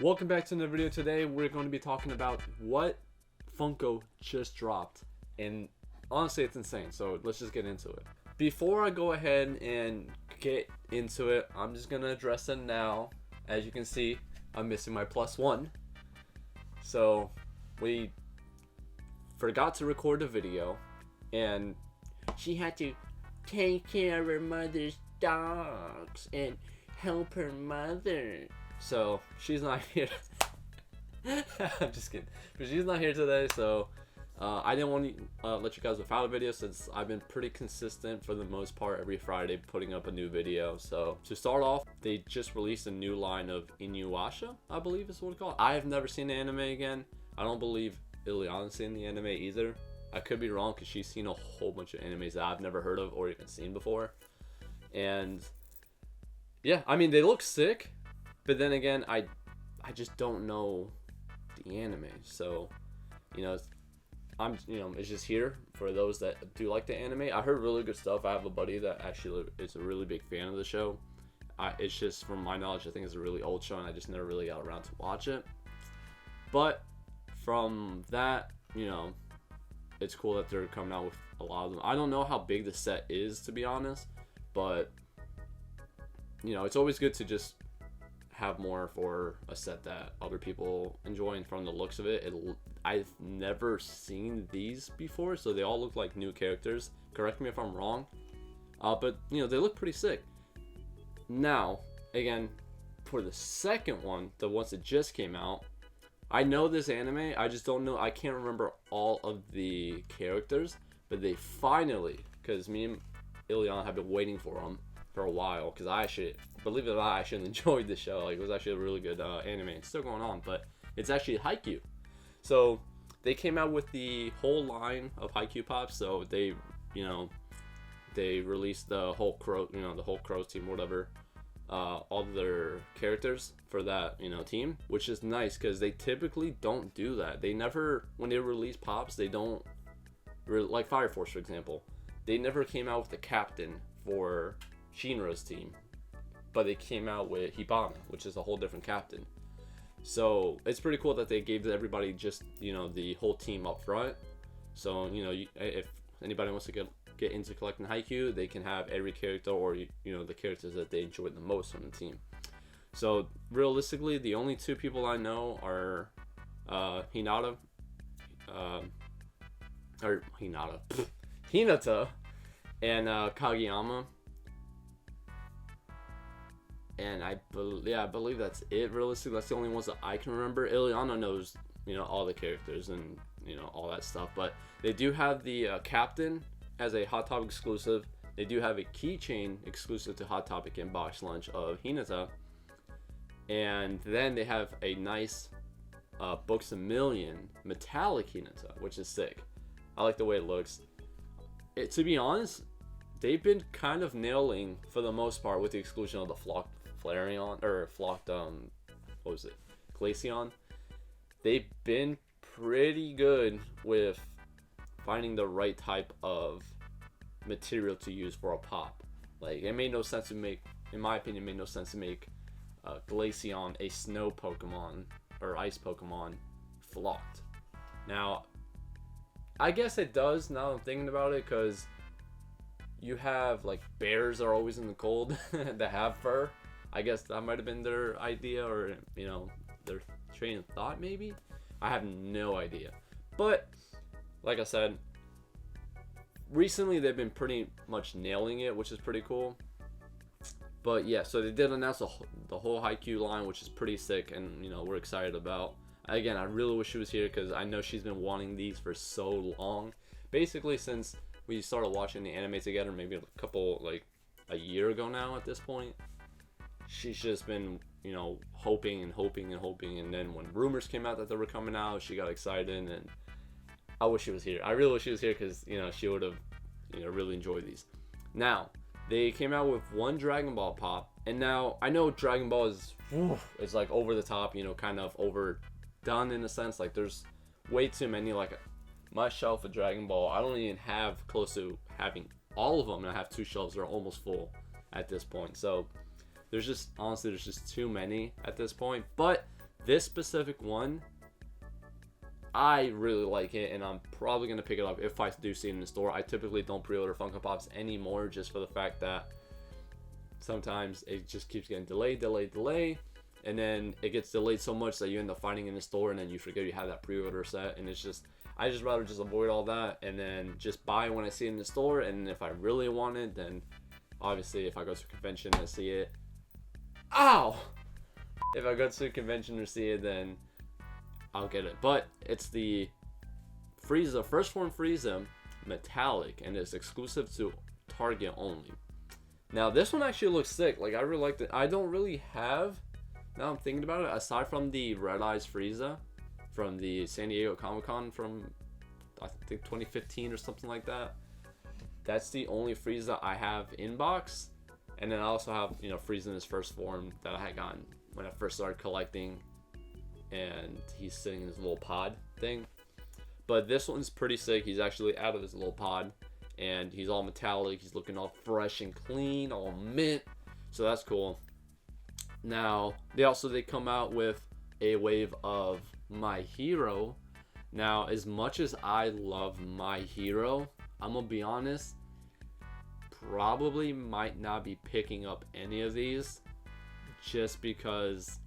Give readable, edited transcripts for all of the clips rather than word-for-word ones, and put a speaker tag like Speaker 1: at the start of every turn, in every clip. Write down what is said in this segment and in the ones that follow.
Speaker 1: Welcome back to another video. Today we're going to be talking about what Funko just dropped, and honestly it's insane, so let's just get into it. Before I go ahead and get into it, I'm just going to address it now. As you can see, I'm missing my +1, so we forgot to record a video and she had to take care of her mother's dogs and help her mother. So she's not here. I'm just kidding. But she's not here today, so I didn't want to let you guys without a video, since I've been pretty consistent for the most part every Friday putting up a new video. So to start off, they just released a new line of Inuyasha, I believe is what it's called. I have never seen the anime again. I don't believe Ileana's seen the anime either. I could be wrong because she's seen a whole bunch of animes that I've never heard of or even seen before. And yeah, I mean, they look sick. But then again, I just don't know the anime, so it's just here for those that do like the anime. I heard really good stuff. I have a buddy that actually is a really big fan of the show. It's just, from my knowledge, I think it's a really old show, and I just never really got around to watch it. But from that, it's cool that they're coming out with a lot of them. I don't know how big the set is, to be honest, but it's always good to just have more for a set that other people enjoy. And from the looks of it, I've never seen these before, so they all look like new characters. Correct me if I'm wrong, but they look pretty sick. Now again, for the second one, the ones that just came out, I know this anime, I just don't know, I can't remember all of the characters, but they finally, because me and Ileana have been waiting for them for a while, because I actually, believe it or not, I actually enjoyed the show. Like, it was actually a really good anime. It's still going on, but it's actually Haikyuu. So they came out with the whole line of Haikyuu pops. So they released the whole crow, the whole crows team, whatever, all their characters for that team, which is nice because they typically don't do that. They never, when they release pops, they don't, like Fire Force for example, they never came out with the captain for Shinra's team, but they came out with Hibana, which is a whole different captain. So it's pretty cool that they gave everybody just the whole team up front. So if anybody wants to get into collecting Haikyuu, they can have every character, or the characters that they enjoy the most from the team. So realistically, the only two people I know are Hinata and Kageyama. And I believe that's it. Realistically, that's the only ones that I can remember. Ileana knows, all the characters and, all that stuff. But they do have the captain as a Hot Topic exclusive. They do have a keychain exclusive to Hot Topic and Box Lunch of Hinata. And then they have a nice Books A Million metallic Hinata, which is sick. I like the way it looks. To be honest, they've been kind of nailing, for the most part, with the exclusion of the Glaceon. They've been pretty good with finding the right type of material to use for a pop. Like, it made no sense to make, in my opinion, Glaceon a snow Pokemon or ice Pokemon flocked. Now, I guess it does, now I'm thinking about it, because you have, like, bears are always in the cold that have fur. I guess that might have been their idea, or, their train of thought, maybe? I have no idea. But, like I said, recently they've been pretty much nailing it, which is pretty cool. But, yeah, so they did announce the whole Haikyuu line, which is pretty sick, and, we're excited about. Again, I really wish she was here, because I know she's been wanting these for so long. Basically, since we started watching the anime together, maybe a year ago now at this point. She's just been, hoping, and then when rumors came out that they were coming out, she got excited, and I wish she was here. I really wish she was here, because, she would have, really enjoyed these. Now, they came out with one Dragon Ball pop, and now, I know Dragon Ball is like over the top, kind of overdone in a sense. Like, there's way too many, like, my shelf of Dragon Ball, I don't even have close to having all of them, and I have 2 shelves that are almost full at this point. So there's just, honestly, there's just too many at this point. But This specific one, I really like it, and I'm probably going to pick it up if I do see it in the store. I typically don't pre-order Funko Pops anymore, just for the fact that sometimes it just keeps getting delayed, and then it gets delayed so much that you end up finding it in the store, and then you forget you have that pre-order set, and it's just, I just rather just avoid all that, and then just buy when I see it in the store, and if I really want it, then obviously if I go to a convention and see it, ow! If I go to a convention or see it, then I'll get it. But it's the Frieza, First Form Frieza metallic, and it's exclusive to Target only. Now this one actually looks sick. Like, I really liked it. I don't really have, now I'm thinking about it, aside from the Red Eyes Frieza from the San Diego Comic-Con from I think 2015 or something like that. That's the only Frieza I have in box. And then I also have, you know, Frieza in his first form that I had gotten when I first started collecting, and he's sitting in his little pod thing. But this one's pretty sick. He's actually out of his little pod, and he's all metallic. He's looking all fresh and clean, all mint. So that's cool. Now, they come out with a wave of My Hero. Now, as much as I love My Hero, I'm gonna be honest, probably might not be picking up any of these, just because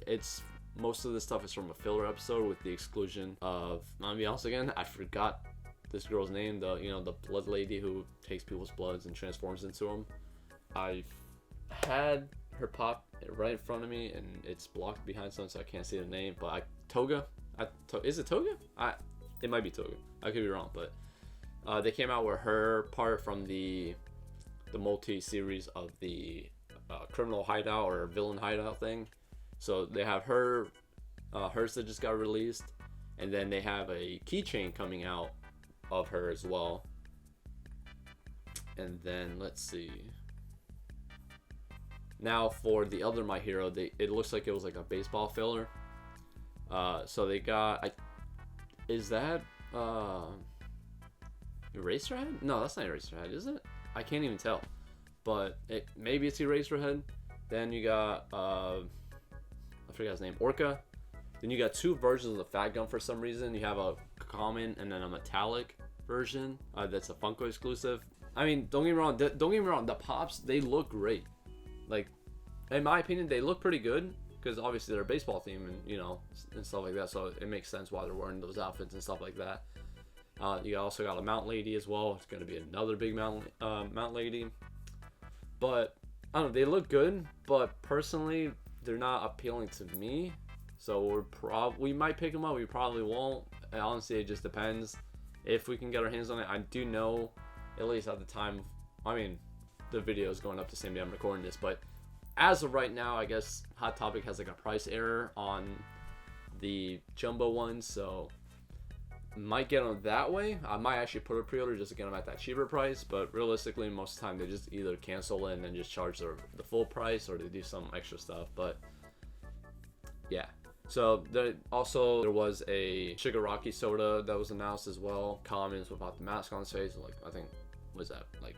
Speaker 1: it's, most of the stuff is from a filler episode, with the exclusion of, I'm gonna be honest again, I forgot this girl's name, the, you know, the blood lady who takes people's bloods and transforms into them. I've had her pop right in front of me, and it's blocked behind something, so I can't see the name. But Toga, is it Toga? It might be Toga. I could be wrong, but they came out with her part from the multi-series of the criminal hideout or villain hideout thing. So they have her, hers that just got released, and then they have a keychain coming out of her as well. And then let's see. Now for the other My Hero, it looks like it was like a baseball filler. So they got, is that Eraserhead? No, that's not Eraserhead, is it? I can't even tell. But maybe it's Eraserhead. Then you got I forgot his name, Orca. Then you got two versions of the Fat Gun for some reason. You have a common and then a metallic version. That's a Funko exclusive. I mean, don't get me wrong. The pops, they look great. Like, in my opinion, they look pretty good, because obviously they're a baseball team, and you know, and stuff like that. So it makes sense why they're wearing those outfits and stuff like that. You also got a Mount Lady as well. It's gonna be another big Mount Lady. But I don't know, they look good, but personally, they're not appealing to me. So we might pick them up. We probably won't. And honestly, it just depends if we can get our hands on it. I do know, at least at the time, I mean, the video is going up the same day I'm recording this, but as of right now, I guess Hot Topic has like a price error on the jumbo ones, so might get them that way. I might actually put a pre-order just to get them at that cheaper price, but realistically, most of the time they just either cancel it and then just charge the full price, or they do some extra stuff. But yeah. So there was a Shigaraki soda that was announced as well. Commons without the mask on his face, like, I think, was that like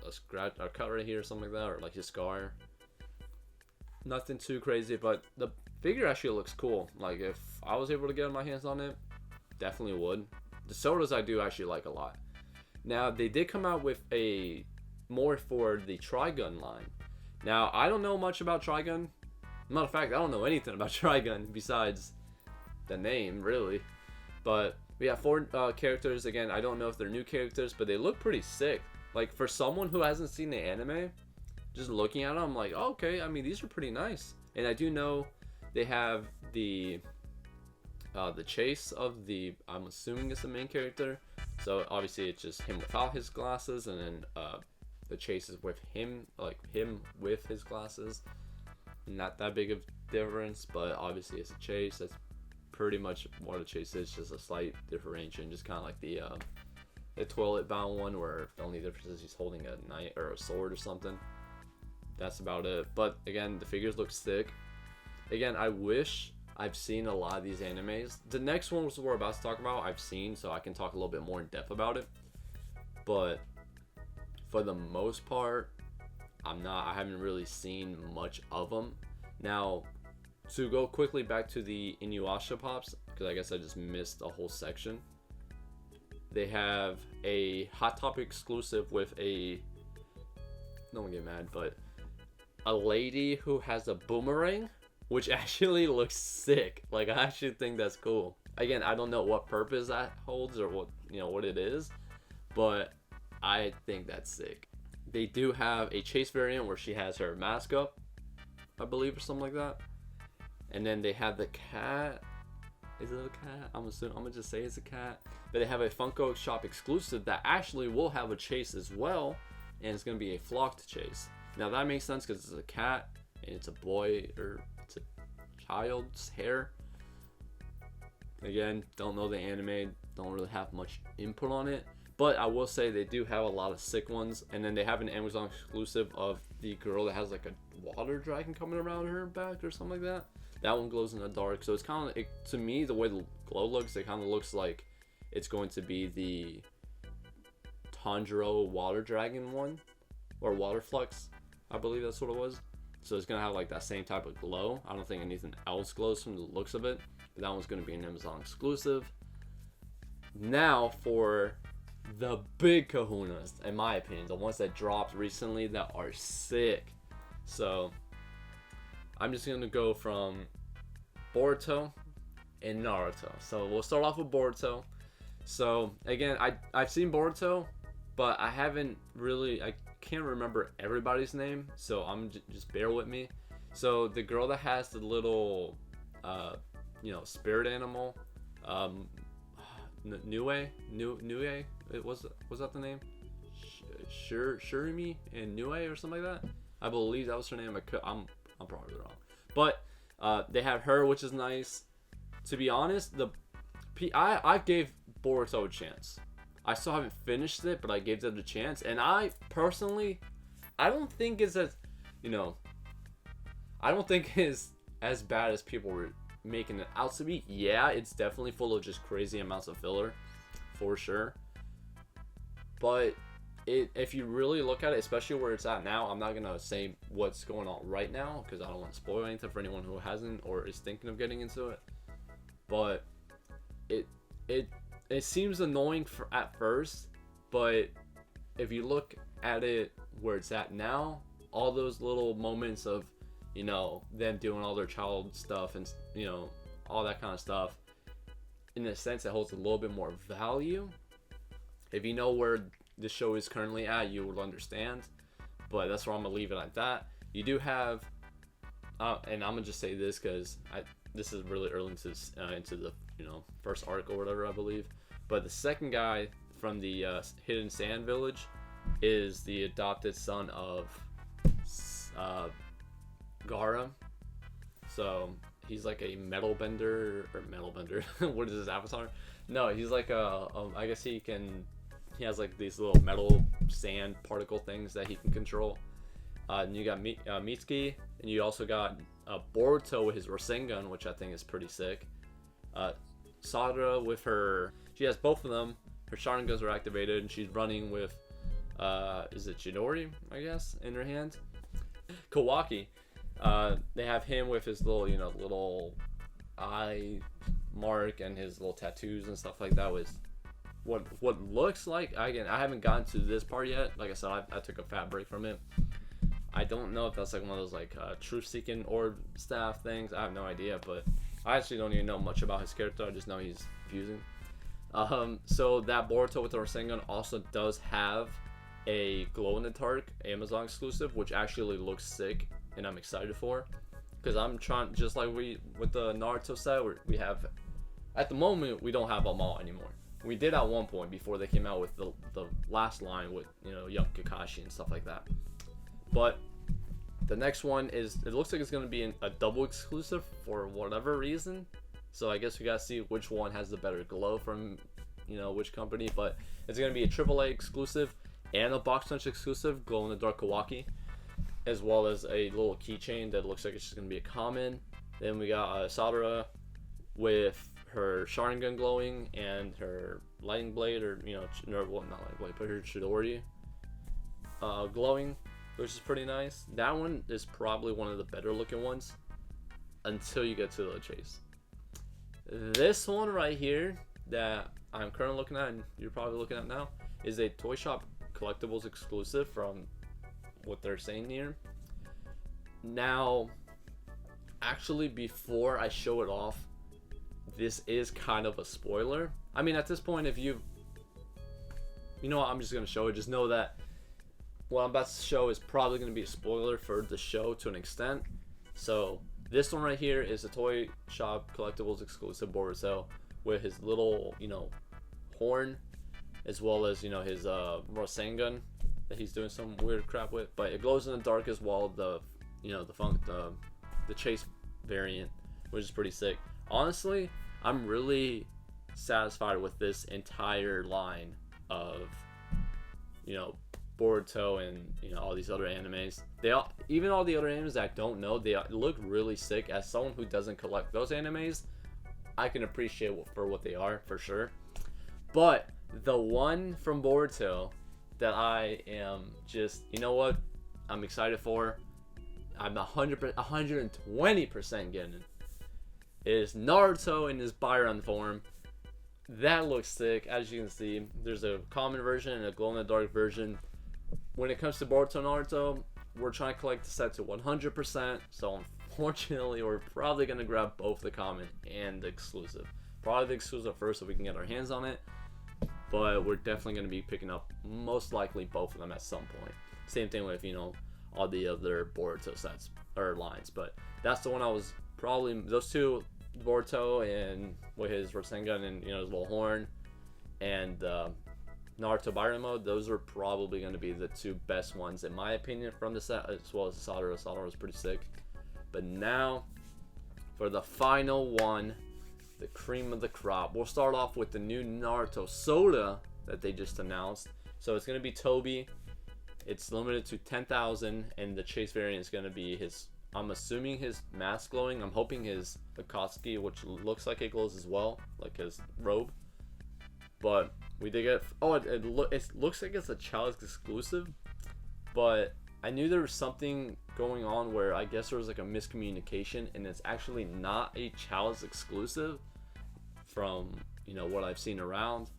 Speaker 1: a scratch or cut right here or something like that, or like a scar. Nothing too crazy, but the figure actually looks cool. Like, if I was able to get my hands on it, definitely would. The sodas I do actually like a lot. Now, they did come out with a more for the Trigun line. Now, I don't know much about Trigun. Matter of fact, I don't know anything about Trigun besides the name, really. But we have 4 characters. Again, I don't know if they're new characters, but they look pretty sick. Like, for someone who hasn't seen the anime, just looking at them, I'm like, oh, okay, I mean, these are pretty nice. And I do know they have the chase of the, I'm assuming it's the main character. So obviously it's just him without his glasses, and then the chase is with him, like him with his glasses. Not that big of difference, but obviously it's a chase. That's pretty much what a chase is, just a slight differentiation, just kind of like the toilet bound one, where the only difference is he's holding a knife or a sword or something. That's about it. But again, the figures look sick. Again, I wish I've seen a lot of these animes. The next one, which we're about to talk about, I've seen, so I can talk a little bit more in depth about it. But for the most part, I haven't really seen much of them. Now, To go quickly back to the Inuyasha pops, because I guess I just missed a whole section. They have a Hot Topic exclusive with a, no one get mad, but a lady who has a boomerang, which actually looks sick. Like, I actually think that's cool. Again, I don't know what purpose that holds or what, what it is, but I think that's sick. They do have a chase variant where she has her mask up, I believe, or something like that. And then they have the cat. Is it a cat? I'm gonna just say it's a cat. But they have a Funko Shop exclusive that actually will have a chase as well, and it's gonna be a flocked chase. Now that makes sense because it's a cat and it's a boy, or it's a child's hair. Again, don't know the anime, don't really have much input on it, but I will say they do have a lot of sick ones. And then they have an Amazon exclusive of the girl that has like a water dragon coming around her back or something like that. That one glows in the dark, so it's kind of, to me, the way the glow looks, it kind of looks like it's going to be the Tanjiro water dragon one, or water flux, I believe that's what it was. So it's gonna have like that same type of glow. I don't think anything else glows from the looks of it, but that one's gonna be an Amazon exclusive. Now for the big kahunas, in my opinion, the ones that dropped recently that are sick. So I'm just gonna go from Boruto and Naruto. So we'll start off with Boruto. So again, I've seen Boruto, but I haven't really, I can't remember everybody's name, so I'm just bear with me. So the girl that has the little spirit animal, Nue, was that the name? Shurimi and Nue or something like that. I believe that was her name. I'm probably wrong, but they have her, which is nice. To be honest, I gave Boruto a chance. I still haven't finished it, but I gave it a chance, and I personally, I don't think it's as, I don't think it's as bad as people were making it out to be. Yeah, it's definitely full of just crazy amounts of filler, for sure. But if you really look at it, especially where it's at now, I'm not gonna say what's going on right now because I don't want to spoil anything for anyone who hasn't or is thinking of getting into it. But it seems annoying at first, but if you look at it where it's at now, all those little moments of them doing all their child stuff and all that kind of stuff, in a sense it holds a little bit more value. If you know where the show is currently at, you will understand, but that's where I'm gonna leave it at that. You do have and I'm gonna just say this because this is really early into the first arc or whatever, I believe, but the second guy from the Hidden Sand Village is the adopted son of Gaara. So he's like a metal bender. What is his avatar? No, he's like I guess he has like these little metal sand particle things that he can control. And you got Mitsuki, and you also got Boruto with his Rasengan, which I think is pretty sick. Sadara with she has both of them. Her Sharingans are activated, and she's running with, is it Chidori, I guess, in her hand. Kawaki, they have him with his little eye mark and his little tattoos and stuff like that. Was what looks like, again, I haven't gotten to this part yet. Like I said, I took a fat break from it. I don't know if that's like one of those like truth-seeking orb staff things. I have no idea, but I actually don't even know much about his character. I just know he's confusing. So that Boruto with the Rasengan also does have a glow-in-the-dark Amazon exclusive, which actually looks sick, and I'm excited for, because I'm trying, just like with the Naruto set, we have, at the moment, we don't have them all anymore. We did at one point before they came out with the last line with young Kakashi and stuff like that. But the next one is, it looks like it's going to be a double exclusive for whatever reason. So I guess we got to see which one has the better glow from, which company. But it's going to be a AAA exclusive and a box punch exclusive, glow in the dark Kawaki, as well as a little keychain that looks like it's just going to be a common. Then we got Sadara with her Sharingan glowing and her lightning blade, or not lightning blade, but her Chidori glowing, which is pretty nice. That one is probably one of the better looking ones. until you get to the chase. This one right here that I'm currently looking at, and you're probably looking at now, is a Toy Shop Collectibles exclusive from what they're saying here. Now, actually, before I show it off, this is kind of a spoiler. I mean, at this point, if you know what, I'm just going to show it. Just know that what I'm about to show is probably going to be a spoiler for the show to an extent. So, this one right here is a Toy Shop Collectibles exclusive Boruto with his little, horn, as well as, his Rasengan that he's doing some weird crap with. But it glows in the dark as well, the chase variant, which is pretty sick. Honestly, I'm really satisfied with this entire line of, Boruto and all these other animes. Even all the other animes that I don't know, they look really sick. As someone who doesn't collect those animes, I can appreciate for what they are for sure. But the one from Boruto that I am just, I'm excited for, I'm 120% getting it, is Naruto in his Byron form. That looks sick. As you can see, there's a common version and a glow-in-the-dark version. When it comes to Boruto Naruto, we're trying to collect the set to 100%, so unfortunately we're probably going to grab both the common and the exclusive. Probably the exclusive first so we can get our hands on it, but we're definitely going to be picking up most likely both of them at some point. Same thing with, all the other Boruto sets or lines, but that's the one I was probably, those two, Boruto and with his Rasengan and his little horn, and Naruto Byron mode, those are probably going to be the two best ones in my opinion from the set, as well as the Sadara. Sadara was pretty sick. But now for the final one, the cream of the crop, we'll start off with the new Naruto soda that they just announced. So it's going to be Toby. It's limited to 10,000, and the chase variant is going to be his, I'm assuming his mask glowing. I'm hoping his Akatsuki, which looks like it glows as well, like his robe. But we did get, it looks like it's a challenge exclusive, but I knew there was something going on where I guess there was like a miscommunication, and it's actually not a challenge exclusive from, what I've seen around.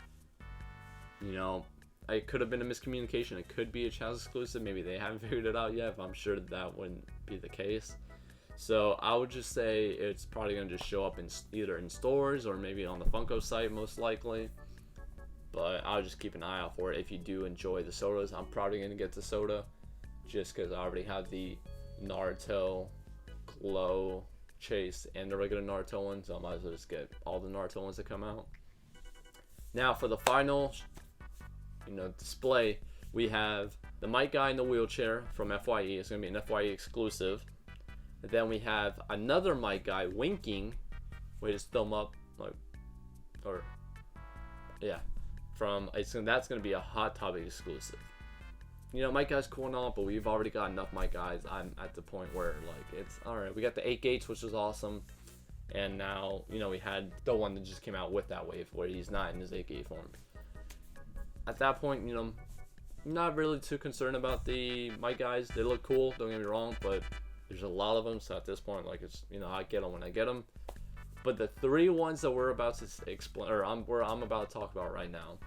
Speaker 1: It could have been a miscommunication. It could be a challenge exclusive. Maybe they haven't figured it out yet, but I'm sure that wouldn't be the case. So I would just say it's probably going to just show up in either in stores or maybe on the Funko site most likely. But I'll just keep an eye out for it. If you do enjoy the sodas, I'm probably going to get the soda just because I already have the Naruto Glow Chase and the regular Naruto one, so I might as well just get all the Naruto ones that come out. Now for the final display, we have the Might Guy in the wheelchair from FYE. It's going to be an FYE exclusive. And then we have another Might Guy winking. Wait, just thumb up, that's going to be a Hot Topic exclusive. Might Guy's cool and all, but we've already got enough Might Guys. I'm at the point where it's all right. We got the 8 gates, which was awesome, and now we had the one that just came out with that wave where he's not in his 8 gate form. At that point, I'm not really too concerned about the Might Guys. They look cool, don't get me wrong, but there's a lot of them, so at this point, it's I get them when I get them. But the 3 ones that we're about to explain, or I'm about to talk about right now,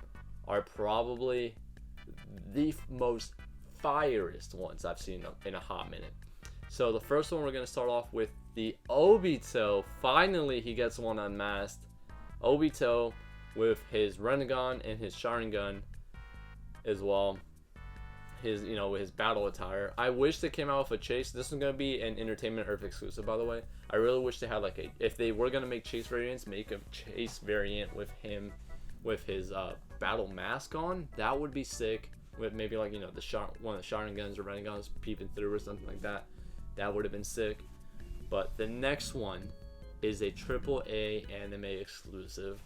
Speaker 1: are probably the most fieriest ones I've seen in a hot minute. So the first one, we're going to start off with the Obito. Finally, he gets one unmasked. Obito with his Rinnegan and his Sharingan as well. With his battle attire. I wish they came out with a chase. This is going to be an Entertainment Earth exclusive, by the way. I really wish they had if they were going to make chase variants, make a chase variant with him with his battle mask on. That would be sick. With maybe one of the Sharingans or Rennegans peeping through or something like that. That would have been sick. But the next one is a AAA anime exclusive,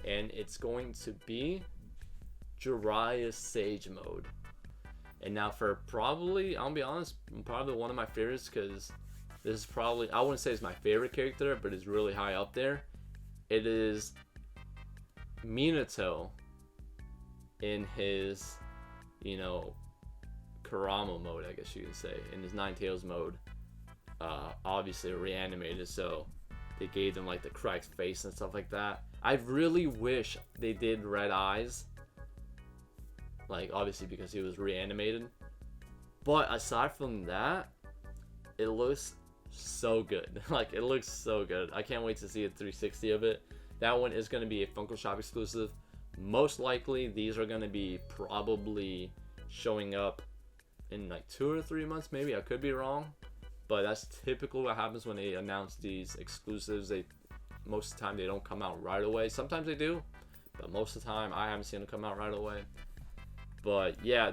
Speaker 1: and it's going to be Jiraiya Sage mode. And now for probably, I'll be honest, probably one of my favorites, because this is probably, I wouldn't say it's my favorite character, but it's really high up there. It is Minato in his, Kurama mode, I guess you could say, in his Nine Tails mode. obviously reanimated, so they gave them like the correct face and stuff like that. I really wish they did red eyes, like obviously because he was reanimated. But aside from that, it looks so good. Like, it looks so good. I can't wait to see a 360 of it. That one is going to be a Funko Shop exclusive. Most likely, these are going to be probably showing up in like 2 or 3 months, maybe. I could be wrong, but that's typically what happens when they announce these exclusives. Most of the time they don't come out right away. Sometimes they do, but most of the time I haven't seen them come out right away. But yeah,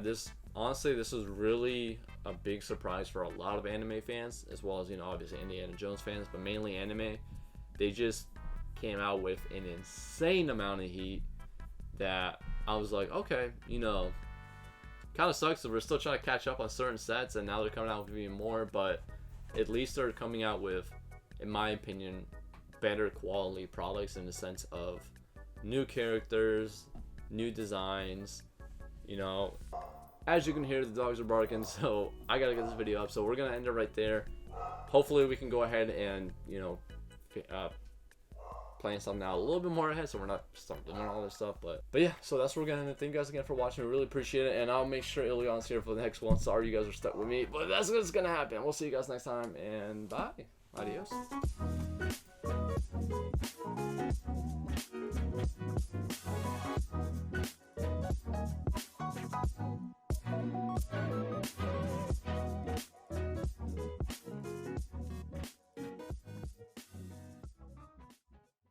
Speaker 1: honestly, this was really a big surprise for a lot of anime fans, as well as, you know, obviously Indiana Jones fans, but mainly anime. They just came out with an insane amount of heat that I was like, okay, you know, kind of sucks that we're still trying to catch up on certain sets, and now they're coming out with even more, but at least they're coming out with, in my opinion, better quality products in the sense of new characters, new designs. You know, as you can hear, the dogs are barking, so I gotta get this video up, so we're gonna end it right there. Hopefully we can go ahead and, you know, plan something out a little bit more ahead, so we're not start doing all this stuff. But yeah, so that's what we're gonna end. Thank you guys again for watching. I really appreciate it, and I'll make sure Ilion's here for the next one. Sorry you guys are stuck with me, but that's what's gonna happen. We'll see you guys next time, and bye. Adios.